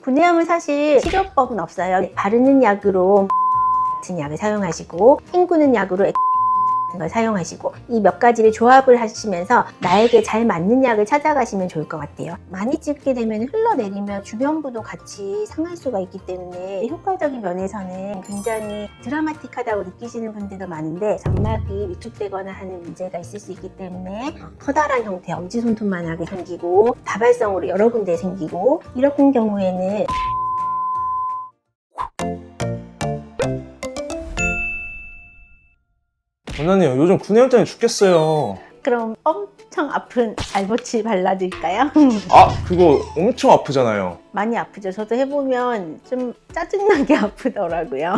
구내염은 사실 치료법은 없어요. 바르는 약으로 같은 약을 사용하시고 헹구는 약으로 걸 사용하시고 이 몇 가지를 조합을 하시면서 나에게 잘 맞는 약을 찾아가시면 좋을 것 같아요. 많이 찝게 되면 흘러내리면 주변부도 같이 상할 수가 있기 때문에 효과적인 면에서는 굉장히 드라마틱하다고 느끼시는 분들도 많은데 점막이 위축되거나 하는 문제가 있을 수 있기 때문에 커다란 형태, 엄지손톱만하게 생기고 다발성으로 여러 군데 생기고 이런 경우에는 원장님 요즘 구내염 때문에 죽겠어요. 그럼 엄청 아픈 알보칠 발라드릴까요? 그거 엄청 아프잖아요. 많이 아프죠. 저도 해보면 좀 짜증나게 아프더라고요.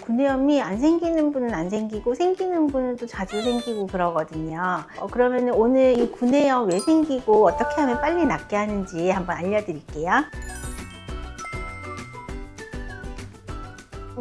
구내염이 안 생기는 분은 안 생기고 생기는 분은 또 자주 생기고 그러거든요. 그러면 오늘 이 구내염 왜 생기고 어떻게 하면 빨리 낫게 하는지 한번 알려드릴게요.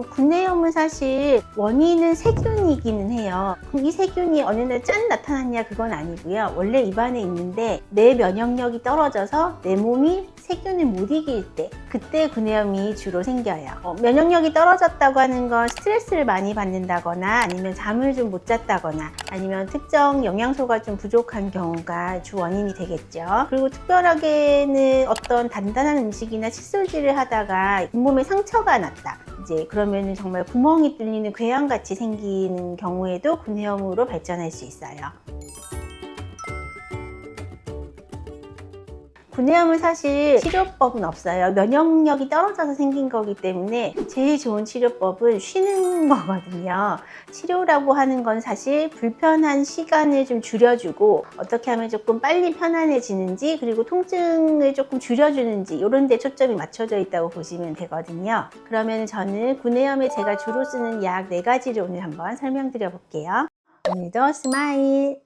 구내염은 사실 원인은 세균이기는 해요. 이 세균이 어느 날 짠 나타났냐 그건 아니고요. 원래 입안에 있는데 내 면역력이 떨어져서 내 몸이 세균을 못 이길 때 그때 구내염이 주로 생겨요. 면역력이 떨어졌다고 하는 건 스트레스를 많이 받는다거나 아니면 잠을 좀 못 잤다거나 아니면 특정 영양소가 좀 부족한 경우가 주 원인이 되겠죠. 그리고 특별하게는 어떤 단단한 음식이나 칫솔질을 하다가 잇몸에 상처가 났다. 이제 그러면 정말 구멍이 뚫리는 궤양같이 생기는 경우에도 구내염으로 발전할 수 있어요. 구내염은 사실 치료법은 없어요. 면역력이 떨어져서 생긴 거기 때문에 제일 좋은 치료법은 쉬는 거거든요. 치료라고 하는 건 사실 불편한 시간을 좀 줄여주고 어떻게 하면 조금 빨리 편안해지는지 그리고 통증을 조금 줄여주는지 이런 데 초점이 맞춰져 있다고 보시면 되거든요. 그러면 저는 구내염에 제가 주로 쓰는 약 4가지를 오늘 한번 설명드려 볼게요. 오늘도 스마일!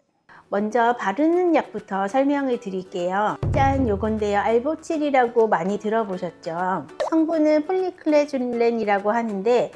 먼저 바르는 약부터 설명을 드릴게요. 짠, 요건데요. 알보칠이라고 많이 들어보셨죠? 성분은 폴리클레줄렌이라고 하는데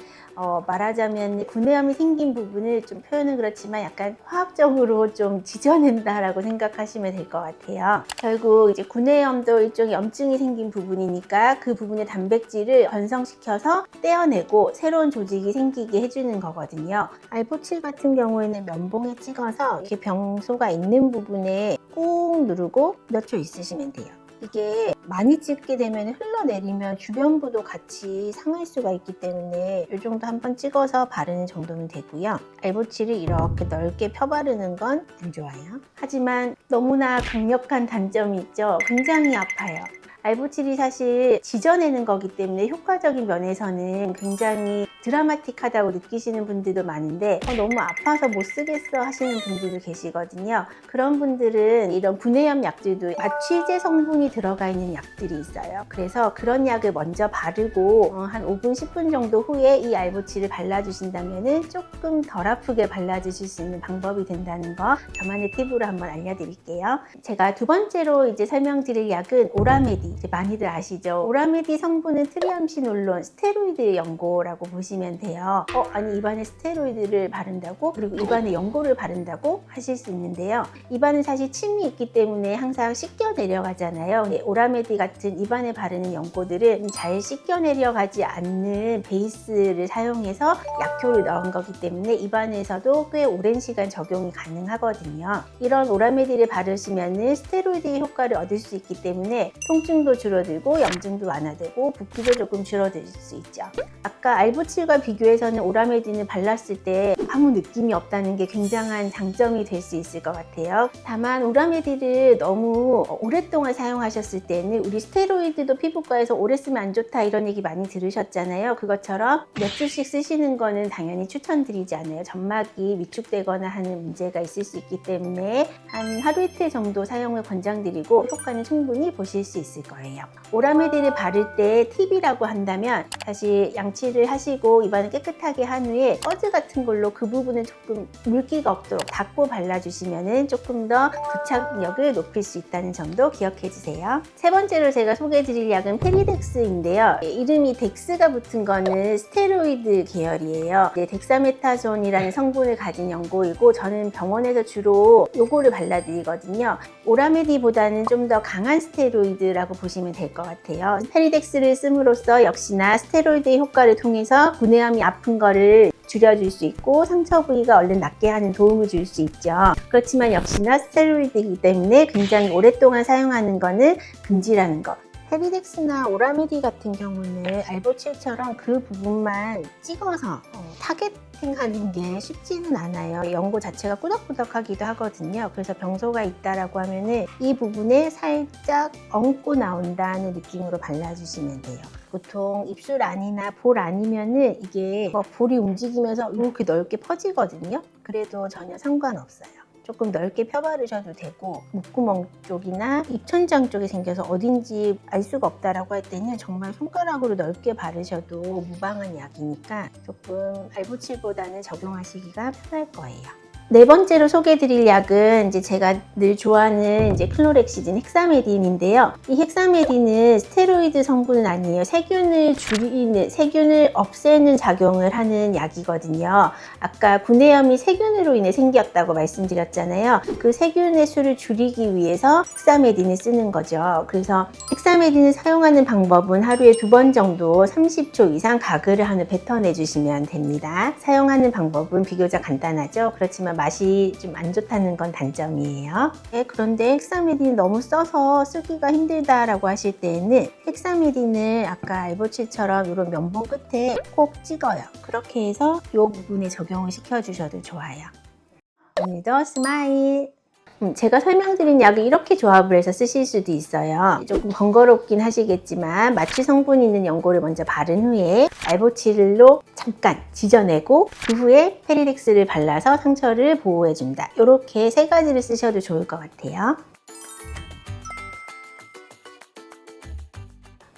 말하자면 구내염이 생긴 부분을 좀 표현은 그렇지만 약간 화학적으로 좀 지져낸다라고 생각하시면 될 것 같아요. 결국 이제 구내염도 일종의 염증이 생긴 부분이니까 그 부분의 단백질을 변성시켜서 떼어내고 새로운 조직이 생기게 해주는 거거든요. 알보칠 같은 경우에는 면봉에 찍어서 이렇게 병소가 있는 부분에 꾹 누르고 몇 초 있으시면 돼요. 이게 많이 찍게 되면 흘러내리면 주변부도 같이 상할 수가 있기 때문에 이 정도 한번 찍어서 바르는 정도면 되고요. 알보칠을 이렇게 넓게 펴바르는 건 안 좋아요. 하지만 너무나 강력한 단점이 있죠. 굉장히 아파요. 알보칠이 사실 지져내는 거기 때문에 효과적인 면에서는 굉장히 드라마틱하다고 느끼시는 분들도 많은데 너무 아파서 못 쓰겠어 하시는 분들도 계시거든요. 그런 분들은 이런 구내염 약들도 마취제 성분이 들어가 있는 약들이 있어요. 그래서 그런 약을 먼저 바르고 한 5분, 10분 정도 후에 이 알보칠을 발라주신다면 조금 덜 아프게 발라주실 수 있는 방법이 된다는 거 저만의 팁으로 한번 알려드릴게요. 제가 두 번째로 이제 설명드릴 약은 오라메디. 이제 많이들 아시죠? 오라메디 성분은 트리암시놀론, 스테로이드 연고라고 보시면 돼요. 아니 입안에 스테로이드를 바른다고? 그리고 입안에 연고를 바른다고? 하실 수 있는데요. 입안은 사실 침이 있기 때문에 항상 씻겨 내려가잖아요. 오라메디 같은 입안에 바르는 연고들은 잘 씻겨 내려가지 않는 베이스를 사용해서 약효를 넣은 거기 때문에 입안에서도 꽤 오랜 시간 적용이 가능하거든요. 이런 오라메디를 바르시면 스테로이드 효과를 얻을 수 있기 때문에 통증도 줄어들고 염증도 완화되고 붓기도 조금 줄어들 수 있죠. 아까 알보칠과 비교해서는 오라메디는 발랐을 때 아무 느낌이 없다는 게 굉장한 장점이 될 수 있을 것 같아요. 다만 오라메디를 너무 오랫동안 사용하셨을 때는 우리 스테로이드도 피부과에서 오래 쓰면 안 좋다 이런 얘기 많이 들으셨잖아요. 그것처럼 몇 주씩 쓰시는 거는 당연히 추천드리지 않아요. 점막이 위축되거나 하는 문제가 있을 수 있기 때문에 한 하루 이틀 정도 사용을 권장드리고 효과는 충분히 보실 수 있을 거예요. 오라메디를 바를 때 팁이라고 한다면 사실 양치를 하시고 입안을 깨끗하게 한 후에 꺼즈 같은 걸로 그 부분을 조금 물기가 없도록 닦고 발라주시면 조금 더 부착력을 높일 수 있다는 점도 기억해 주세요. 세 번째로 제가 소개해드릴 약은 페리덱스인데요. 이름이 덱스가 붙은 거는 스테로이드 계열이에요. 덱사메타존이라는 성분을 가진 연고이고 저는 병원에서 주로 요거를 발라드리거든요. 오라메디보다는 좀 더 강한 스테로이드라고 보시면 될 것 같아요. 페리덱스를 씀으로써 역시나 스테로이드의 효과를 통해서 구내염이 아픈 거를 줄여줄 수 있고 상처 부위가 얼른 낫게 하는 도움을 줄 수 있죠. 그렇지만 역시나 스테로이드이기 때문에 굉장히 오랫동안 사용하는 거는 금지라는 것. 페리덱스나 오라메디 같은 경우는 알보칠처럼 그 부분만 찍어서 타겟팅하는 게 쉽지는 않아요. 연고 자체가 꾸덕꾸덕하기도 하거든요. 그래서 병소가 있다라고 하면은 이 부분에 살짝 얹고 나온다는 느낌으로 발라주시면 돼요. 보통 입술 안이나 볼 안이면은 이게 볼이 움직이면서 이렇게 넓게 퍼지거든요. 그래도 전혀 상관없어요. 조금 넓게 펴바르셔도 되고 목구멍 쪽이나 입천장 쪽에 생겨서 어딘지 알 수가 없다라고 할 때는 정말 손가락으로 넓게 바르셔도 무방한 약이니까 조금 알보칠보다는 적용하시기가 편할 거예요. 네 번째로 소개해드릴 약은 이제 제가 늘 좋아하는 이제 클로렉시딘 헥사메딘인데요. 이 헥사메딘은 스테로이드 성분은 아니에요. 세균을 없애는 작용을 하는 약이거든요. 아까 구내염이 세균으로 인해 생겼다고 말씀드렸잖아요. 그 세균의 수를 줄이기 위해서 헥사메딘을 쓰는 거죠. 그래서 헥사메딘을 사용하는 방법은 하루에 2번 정도 30초 이상 가글을 하는 뱉어내 주시면 됩니다. 사용하는 방법은 비교적 간단하죠. 그렇지만 맛이 좀 안 좋다는 건 단점이에요. 그런데 헥사메딘이 너무 써서 쓰기가 힘들다라고 하실 때에는 헥사메딘을 아까 알보칠처럼 이런 면봉 끝에 꼭 찍어요. 그렇게 해서 이 부분에 적용을 시켜주셔도 좋아요. 오늘도 스마일! 제가 설명드린 약을 이렇게 조합을 해서 쓰실 수도 있어요. 조금 번거롭긴 하시겠지만 마취 성분이 있는 연고를 먼저 바른 후에 알보칠로 잠깐 지져내고 그 후에 페리덱스를 발라서 상처를 보호해준다. 이렇게 3가지를 쓰셔도 좋을 것 같아요.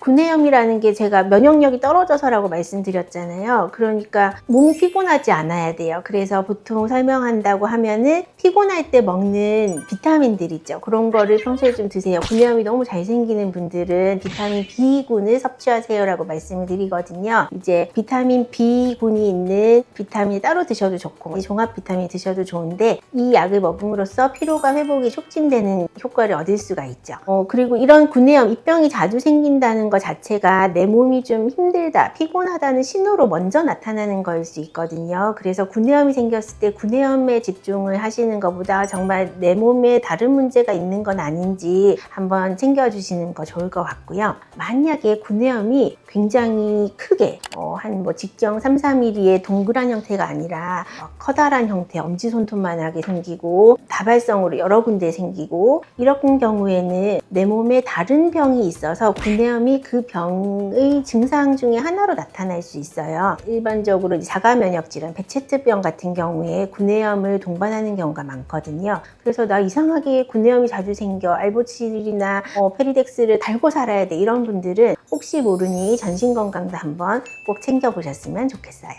구내염이라는 게 제가 면역력이 떨어져서라고 말씀드렸잖아요. 그러니까 몸이 피곤하지 않아야 돼요. 그래서 보통 설명한다고 하면은 피곤할 때 먹는 비타민들 있죠. 그런 거를 평소에 좀 드세요. 구내염이 너무 잘 생기는 분들은 비타민 B군을 섭취하세요라고 말씀을 드리거든요. 이제 비타민 B군이 있는 비타민 따로 드셔도 좋고 종합 비타민 드셔도 좋은데 이 약을 먹음으로써 피로가 회복이 촉진되는 효과를 얻을 수가 있죠. 그리고 이런 구내염, 입병이 자주 생긴다는 것 자체가 내 몸이 좀 힘들다, 피곤하다는 신호로 먼저 나타나는 거일 수 있거든요. 그래서 구내염이 생겼을 때 구내염에 집중을 하시는 것보다 정말 내 몸에 다른 문제가 있는 건 아닌지 한번 챙겨주시는 거 좋을 것 같고요. 만약에 구내염이 굉장히 크게 한 직경 3-4mm의 동그란 형태가 아니라 커다란 형태, 엄지손톱만하게 생기고 다발성으로 여러 군데 생기고 이런 경우에는 내 몸에 다른 병이 있어서 구내염이 그 병의 증상 중에 하나로 나타날 수 있어요. 일반적으로 자가면역질환, 베체트병 같은 경우에 구내염을 동반하는 경우가 많거든요. 그래서 나 이상하게 구내염이 자주 생겨, 알보칠이나 페리덱스를 달고 살아야 돼, 이런 분들은 혹시 모르니 전신건강도 한번 꼭 챙겨보셨으면 좋겠어요.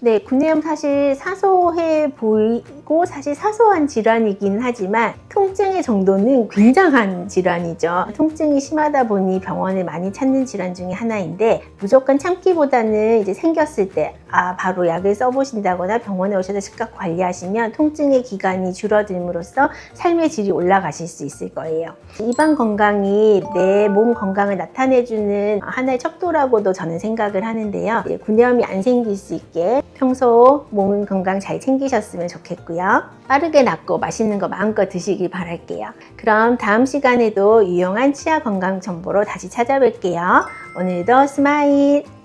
네, 구내염 사실 사소해 보이고 사실 사소한 질환이긴 하지만 통증의 정도는 굉장한 질환이죠. 통증이 심하다 보니 병원을 많이 찾는 질환 중에 하나인데 무조건 참기보다는 이제 생겼을 때 바로 약을 써보신다거나 병원에 오셔서 즉각 관리하시면 통증의 기간이 줄어들므로써 삶의 질이 올라가실 수 있을 거예요. 입안 건강이 내 몸 건강을 나타내주는 하나의 척도라고도 저는 생각을 하는데요. 구내염이 안 생길 수 있게 평소 몸 건강 잘 챙기셨으면 좋겠고요. 빠르게 낫고 맛있는 거 마음껏 드시길 바랄게요. 그럼 다음 시간에도 유용한 치아 건강 정보로 다시 찾아뵐게요. 오늘도 스마일!